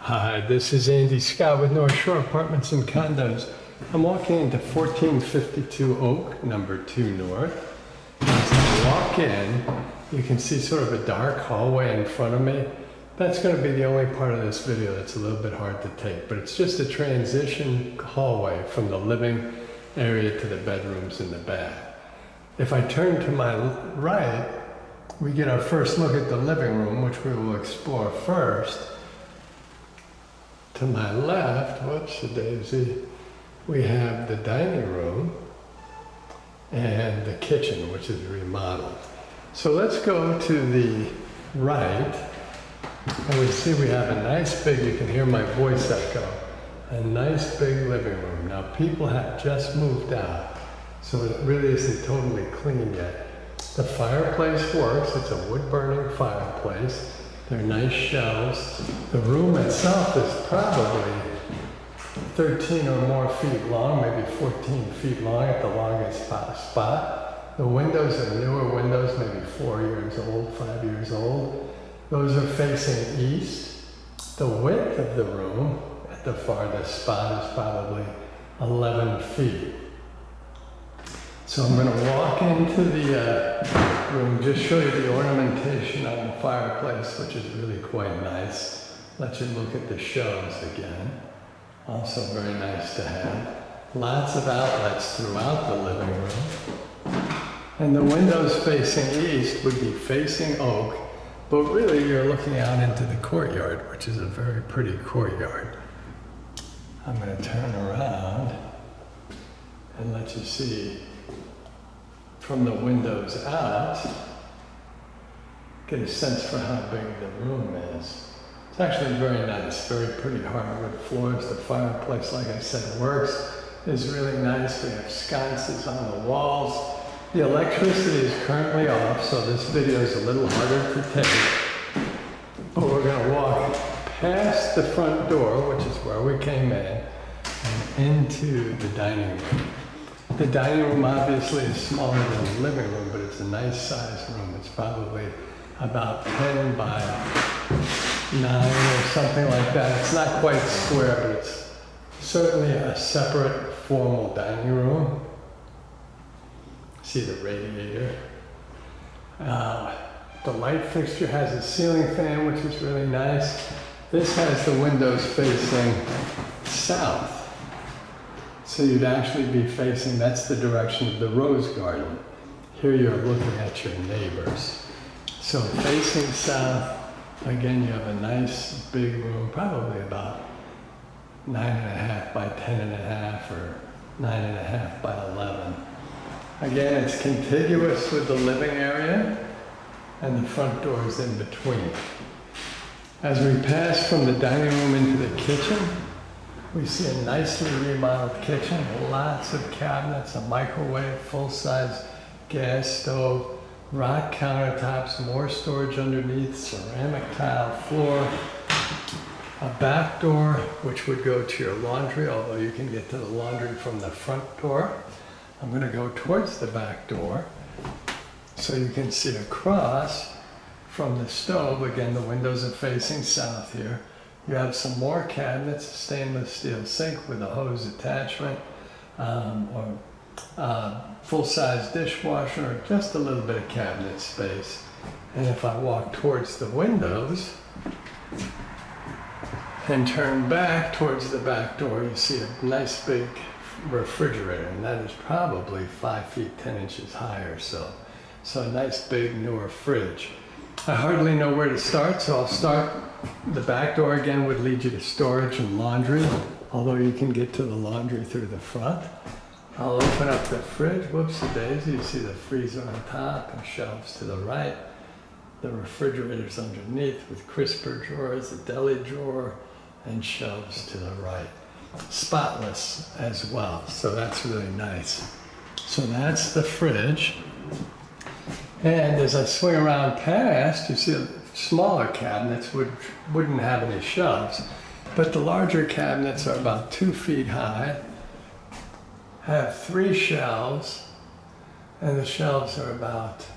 Hi, this is Andy Scott with North Shore Apartments and Condos. I'm walking into 1452 Oak, number 2 North. As I walk in, you can see sort of a dark hallway in front of me. That's going to be the only part of this video that's a little bit hard to take, but it's just a transition hallway from the living area to the bedrooms and the bath. If I turn to my right, we get our first look at the living room, which we will explore first. To my left, whoops, a daisy, we have the dining room and the kitchen, which is remodeled. So let's go to the right, and we see we have a nice big, you can hear my voice echo, a nice big living room. Now people have just moved out, so it really isn't totally clean yet. The fireplace works, it's a wood-burning fireplace. They're nice shelves. The room itself is probably 13 or more feet long, maybe 14 feet long at the longest spot. The windows are newer windows, maybe 4 years old, 5 years old. Those are facing east. The width of the room at the farthest spot is probably 11 feet. So I'm going to walk into the room, just show you the ornamentation on the fireplace, which is really quite nice. Let you look at the shelves again. Also very nice to have. Lots of outlets throughout the living room. And the windows facing east would be facing oak, but really you're looking out into the courtyard, which is a very pretty courtyard. I'm going to turn around and let you see from the windows out, get a sense for how big the room is. It's actually very nice, very pretty hardwood floors. The fireplace, like I said, works, is really nice. We have sconces on the walls. The electricity is currently off, so this video is a little harder to take. But we're going to walk past the front door, which is where we came in, and into the dining room. The dining room obviously is smaller than the living room, but it's a nice sized room. It's probably about 10 by 9 or something like that. It's not quite square, but it's certainly a separate formal dining room. See the radiator. The light fixture has a ceiling fan, which is really nice. This has the windows facing south. So you'd actually be facing, that's the direction of the rose garden. Here you're looking at your neighbors. So facing south, again you have a nice big room, probably about 9.5 by 10.5 or 9.5 by 11. Again, it's contiguous with the living area and the front door is in between. As we pass from the dining room into the kitchen, we see a nicely remodeled kitchen, lots of cabinets, a microwave, full-size gas stove, rock countertops, more storage underneath, ceramic tile floor, a back door which would go to your laundry, although you can get to the laundry from the front door. I'm going to go towards the back door so you can see across from the stove. Again, the windows are facing south here. You have some more cabinets, a stainless steel sink with a hose attachment, or full-size dishwasher, or just a little bit of cabinet space. And if I walk towards the windows and turn back towards the back door, you see a nice big refrigerator, and that is probably 5 feet 10 inches high or so. So a nice big newer fridge. I hardly know where to start, so I'll start. The back door again would lead you to storage and laundry, although you can get to the laundry through the front. I'll open up the fridge, whoops-a-daisy, you see the freezer on top and shelves to the right. The refrigerator's underneath with crisper drawers, a deli drawer, and shelves to the right. Spotless as well, so that's really nice. So that's the fridge. And as I swing around past, you see the smaller cabinets wouldn't have any shelves, but the larger cabinets are about 2 feet high, have 3 shelves, and the shelves are about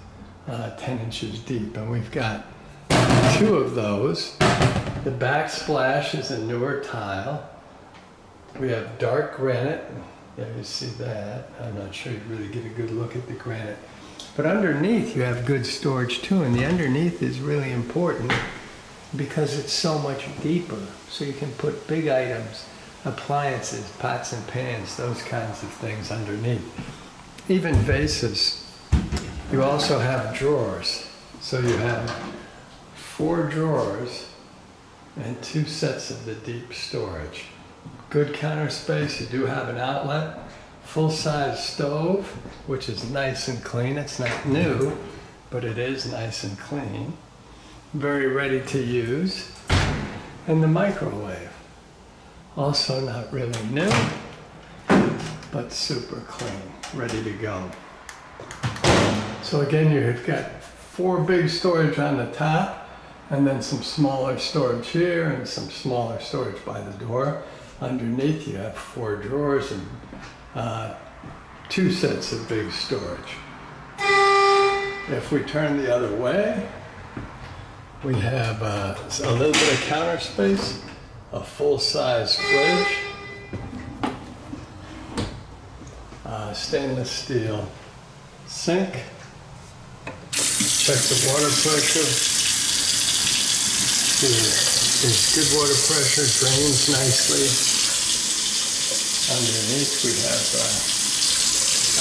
10 inches deep. And we've got 2 of those The backsplash is a newer tile. We have dark granite. Yeah, you see that. I'm not sure you really get a good look at the granite. But underneath you have good storage too, and the underneath is really important because it's so much deeper. So you can put big items, appliances, pots and pans, those kinds of things underneath. Even vases. You also have drawers. So you have 4 drawers and 2 sets of the deep storage. Good counter space. You do have an outlet. Full-size stove, which is nice and clean. It's not new, but it is nice and clean. Very ready to use. And the microwave. Also not really new, but super clean, ready to go. So again, you've got 4 big storage on the top, and then some smaller storage here, and some smaller storage by the door. Underneath you have 4 drawers and 2 sets of big storage. If we turn the other way, we have a little bit of counter space, a full-size fridge, stainless steel sink. Check the water pressure. There's good water pressure, drains nicely. Underneath we have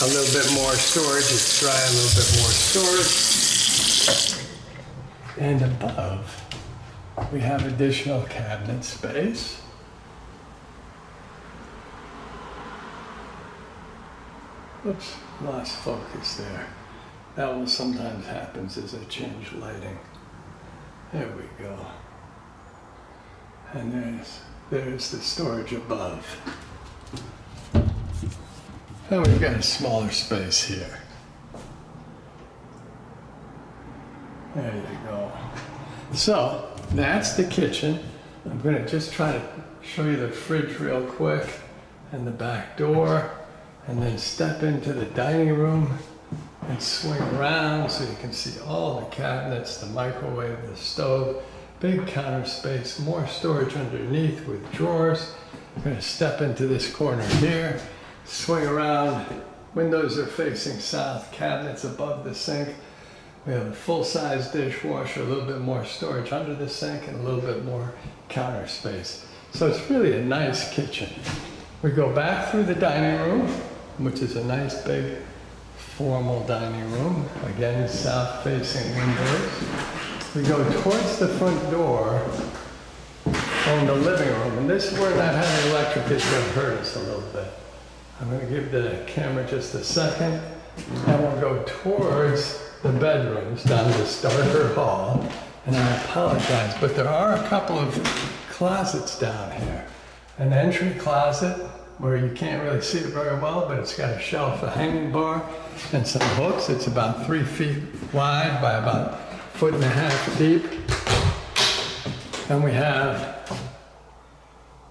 a little bit more storage. It's dry, a little bit more storage. And above, we have additional cabinet space. Oops, lost focus there. That one sometimes happens as I change lighting. There we go. And there's the storage above. And we've got a smaller space here. There you go. So, that's the kitchen. I'm going to just try to show you the fridge real quick and the back door, and then step into the dining room and swing around so you can see all the cabinets, the microwave, the stove, big counter space, more storage underneath with drawers. I'm going to step into this corner here, swing around. Windows are facing south, cabinets above the sink. We have a full-size dishwasher, a little bit more storage under the sink, and a little bit more counter space. So it's really a nice kitchen. We go back through the dining room, which is a nice big formal dining room. Again, south-facing windows. We go towards the front door and the living room. And this is where not having electric is going to hurt us a little bit. I'm going to give the camera just a second, and we'll go towards the bedrooms down this darker hall. And I apologize, but there are a couple of closets down here. An entry closet where you can't really see it very well, but it's got a shelf, a hanging bar, and some hooks. It's about 3 feet wide by about 1.5 feet deep. And we have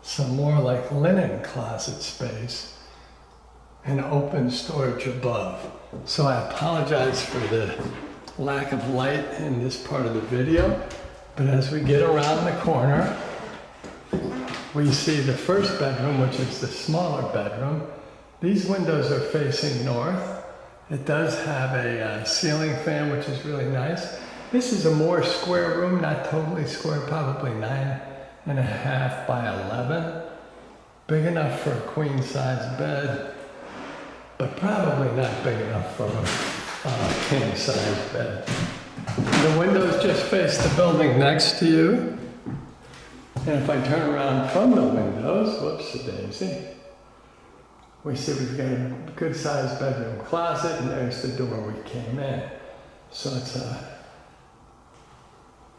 some more like linen closet space and open storage above. So I apologize for the lack of light in this part of the video, but as we get around the corner, we see the first bedroom, which is the smaller bedroom. These windows are facing north. It does have a ceiling fan, which is really nice. This is a more square room, not totally square, probably 9.5 by 11. Big enough for a queen size bed, but probably not big enough for a king size bed. The windows just face the building next to you. And if I turn around from the windows, whoops-a-daisy, we see we've got a good sized bedroom closet, and there's the door we came in. So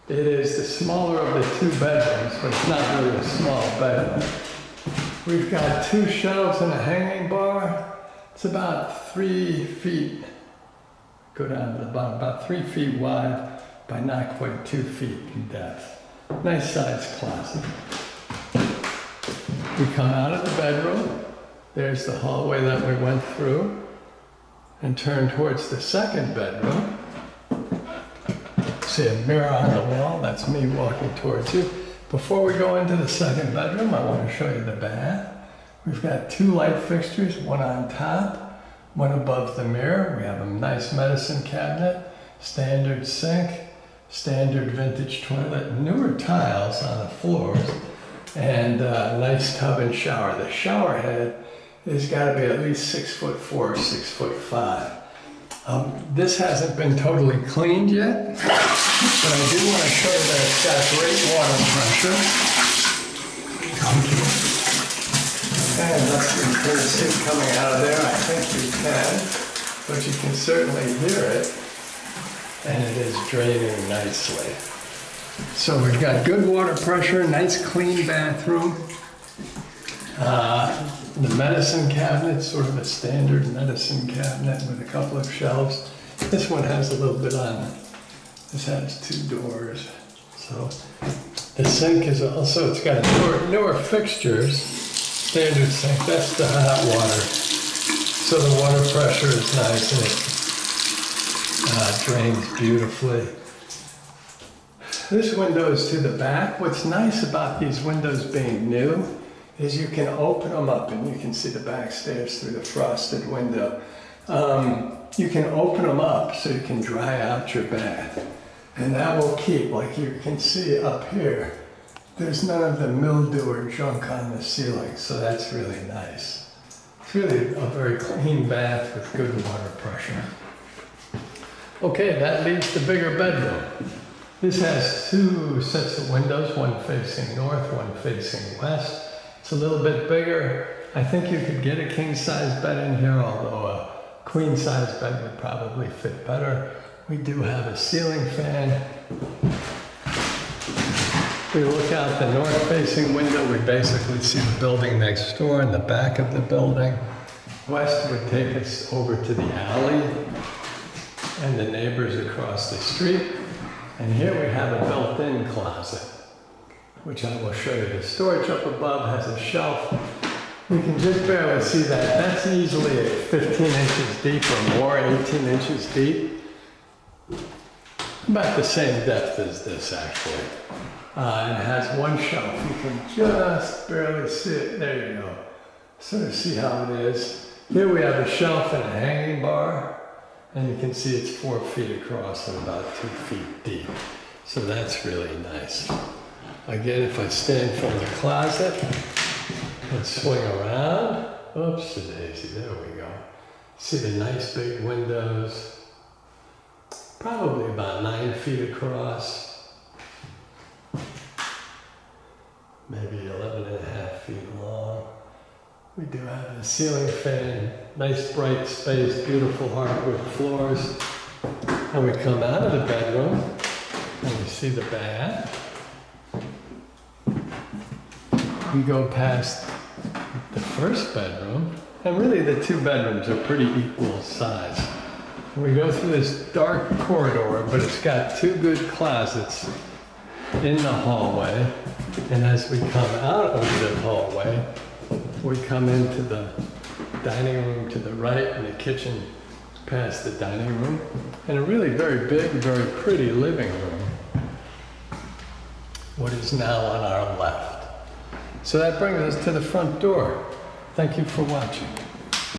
it is the smaller of the 2 bedrooms, but it's not really a small bedroom. We've got 2 shelves and a hanging bar. It's about 3 feet, go down to the bottom, about 3 feet wide by not quite 2 feet in depth. Nice sized closet. We come out of the bedroom. There's the hallway that we went through, and turn towards the second bedroom. See a mirror on the wall, that's me walking towards you. Before we go into the second bedroom, I want to show you the bath. We've got 2 light fixtures, one on top, one above the mirror. We have a nice medicine cabinet, standard sink, standard vintage toilet, newer tiles on the floors, and a nice tub and shower. The shower head has got to be at least 6'4" or 6'5". This hasn't been totally cleaned yet, but I do want to show you that it's got great water pressure. And unless you can see coming out of there, I think you can, but you can certainly hear it, and it is draining nicely. So we've got good water pressure, nice clean bathroom. The medicine cabinet, sort of a standard medicine cabinet with a couple of shelves. This one has a little bit on it. This has 2 doors. So the sink is also, it's got newer fixtures. Standard sink, that's the hot water. So the water pressure is nice and it drains beautifully. This window is to the back. What's nice about these windows being new is you can open them up and you can see the back stairs through the frosted window. You can open them up so you can dry out your bath. And that will keep, like you can see up here, there's none of the mildew or junk on the ceiling, so that's really nice. It's really a very clean bath with good water pressure. Okay, that leaves the bigger bedroom. This has 2 sets of windows, one facing north, one facing west. It's a little bit bigger. I think you could get a king-size bed in here, although a queen-size bed would probably fit better. We do have a ceiling fan. If we look out the north-facing window, we basically see the building next door and the back of the building. West would take us over to the alley and the neighbors across the street. And here we have a built-in closet, which I will show you. The storage up above has a shelf. You can just barely see that. That's easily 15 inches deep or more, 18 inches deep. About the same depth as this, actually. It has one shelf. You can just barely see it. There you go. Sort of see how it is. Here we have a shelf and a hanging bar. And you can see it's 4 feet across and about 2 feet deep. So that's really nice. Again, if I stand from the closet and swing around, oops, daisy, there we go. See the nice big windows, probably about 9 feet across, maybe 11.5 feet long. We do have a ceiling fan, nice bright space, beautiful hardwood floors. And we come out of the bedroom and we see the bath. We go past the first bedroom, and really the 2 bedrooms are pretty equal size. We go through this dark corridor, but it's got 2 good closets in the hallway. And as we come out of the hallway, we come into the dining room to the right and the kitchen past the dining room, and a really very big, very pretty living room, what is now on our left. So that brings us to the front door. Thank you for watching.